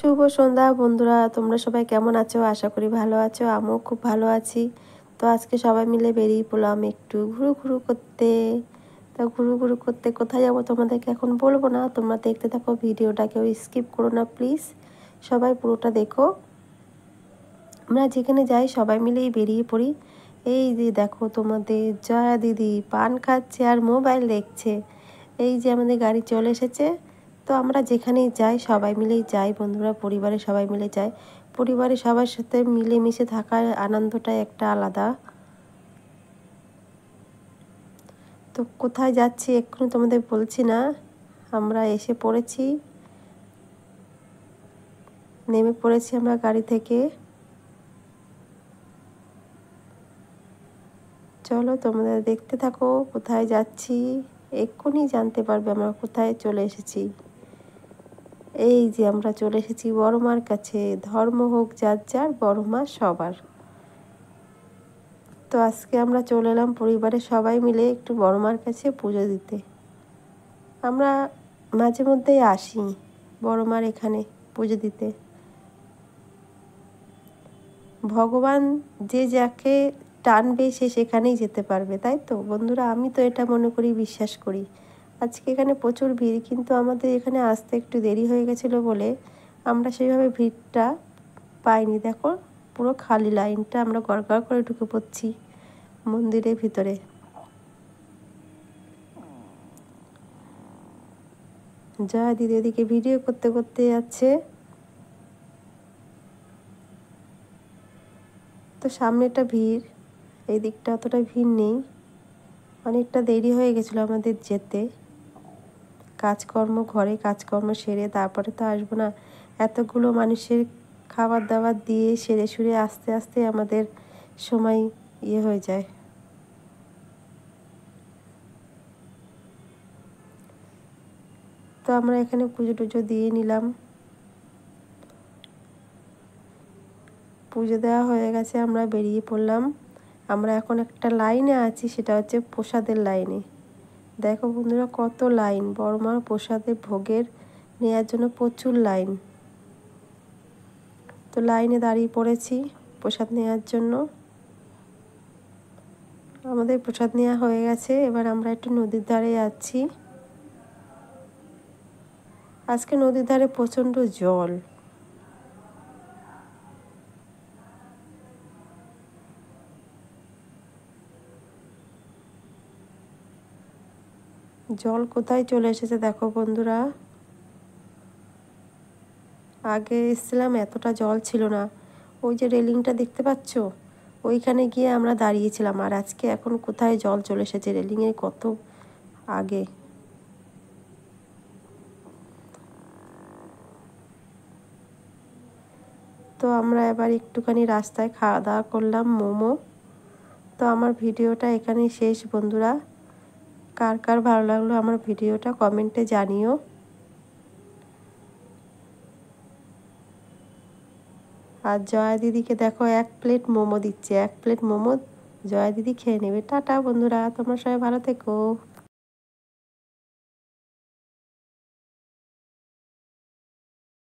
শুভ সন্ধ্যা বন্ধুরা, তোমরা সবাই কেমন আছো? আশা করি ভালো আছো। আমিও খুব ভালো আছি। তো আজকে সবাই মিলে বেরিয়ে পড়লাম একটু ঘুরু করতে। তো ঘুরু করতে কোথায় যাবো তোমাদেরকে এখন বলবো না, তোমরা দেখতে থাকো ভিডিওটা, কেউ স্কিপ করো না প্লিজ, সবাই পুরোটা দেখো। আমরা যেখানে যাই সবাই মিলেই বেরিয়ে পড়ি। এই যে দেখো তোমাদের জয়া দিদি পান খাচ্ছে আর মোবাইল দেখছে। এই যে আমাদের গাড়ি চলে এসেছে। তো আমরা যেখানেই যাই সবাই মিলেই যাই বন্ধুরা, পরিবারের সবাই মিলে যাই। পরিবারের সবার সাথে মিলেমিশে থাকার আনন্দটাই একটা আলাদা। তো কোথায় যাচ্ছি এক্ষুনি তোমাদের বলছি না, আমরা এসে পড়েছি, নেমে পড়েছি আমরা গাড়ি থেকে। চলো তোমরা দেখতে থাকো কোথায় যাচ্ছি, এক্ষুনি জানতে পারবে আমরা কোথায় চলে এসেছি। এই যে আমরা চলে এসেছি বড় মার কাছে। ধর্ম হোক যার যার, বড় মা সবার। তো আজকে আমরা চলে এলাম পরিবারের সবাই মিলে একটু বড় মার কাছে পুজো দিতে। আমরা মাঝে মধ্যেই আসি বড় মার এখানে পুজো দিতে। ভগবান যে যাকে টানবে সে সেখানেই যেতে পারবে, তাই তো বন্ধুরা? আমি তো এটা মনে করি, বিশ্বাস করি। আজকে এখানে প্রচুর ভিড়, কিন্তু আমাদের এখানে আসতে একটু দেরি হয়ে গেছিলো বলে আমরা সেইভাবে ভিড়টা পাইনি। দেখো পুরো খালি লাইনটা, আমরা গড়গড় করে ঢুকে পড়ছি মন্দিরের ভিতরে। জয়া দিদি এদিকে ভিডিও করতে করতে যাচ্ছে। তো সামনেটা ভিড়, এই দিকটা অতটা ভিড় নেই। অনেকটা দেরি হয়ে গেছিলো আমাদের যেতে। ঘরে কাজকর্ম সেরে তারপরে তো আসবো না, এতগুলো মানুষের খাবার দাবার দিয়ে সেরে সুরে আস্তে আস্তে আমাদের সময় হয়ে যায়। তো আমরা এখানে পুজো টুজো দিয়ে নিলাম। পুজো দেওয়া হয়ে গেছে, আমরা বেরিয়ে পড়লাম। আমরা এখন একটা লাইনে আছি, সেটা হচ্ছে প্রসাদের লাইনে। দেখো বন্ধুরা কত লাইন, বড় মার প্রসাদের ভোগের নেওয়ার জন্য প্রচুর লাইন। তো লাইনে দাঁড়িয়ে পড়েছি প্রসাদ নেওয়ার জন্য। আমাদের প্রসাদ নেওয়া হয়ে গেছে, এবার আমরা একটু নদীর ধারে যাচ্ছি। আজকে নদীর ধারে প্রচণ্ড জল। জল কোথায় চলে এসেছে দেখো বন্ধুরা। আগে এসেছিলাম এতটা জল ছিল না। ওই যে রেলিংটা দেখতে পাচ্ছ, ওইখানে গিয়ে আমরা দাঁড়িয়েছিলাম। আর আজকে এখন কোথায় জল চলে এসেছে রেলিংয়ের কত আগে। তো আমরা এবার একটুখানি রাস্তায় খাওয়া দাওয়া করলাম মোমো। তো আমার ভিডিওটা এখানেই শেষ বন্ধুরা। কার কার ভালো লাগলো আমার ভিডিওটা কমেন্টে জানিও। আর জয়া দিদিকে দেখো 1 প্লেট মোমো দিচ্ছে, 1 প্লেট মোমো জয়া দিদি খেয়ে নেবে। টাটা বন্ধুরা, তোমরা সবাই ভালো থেকো।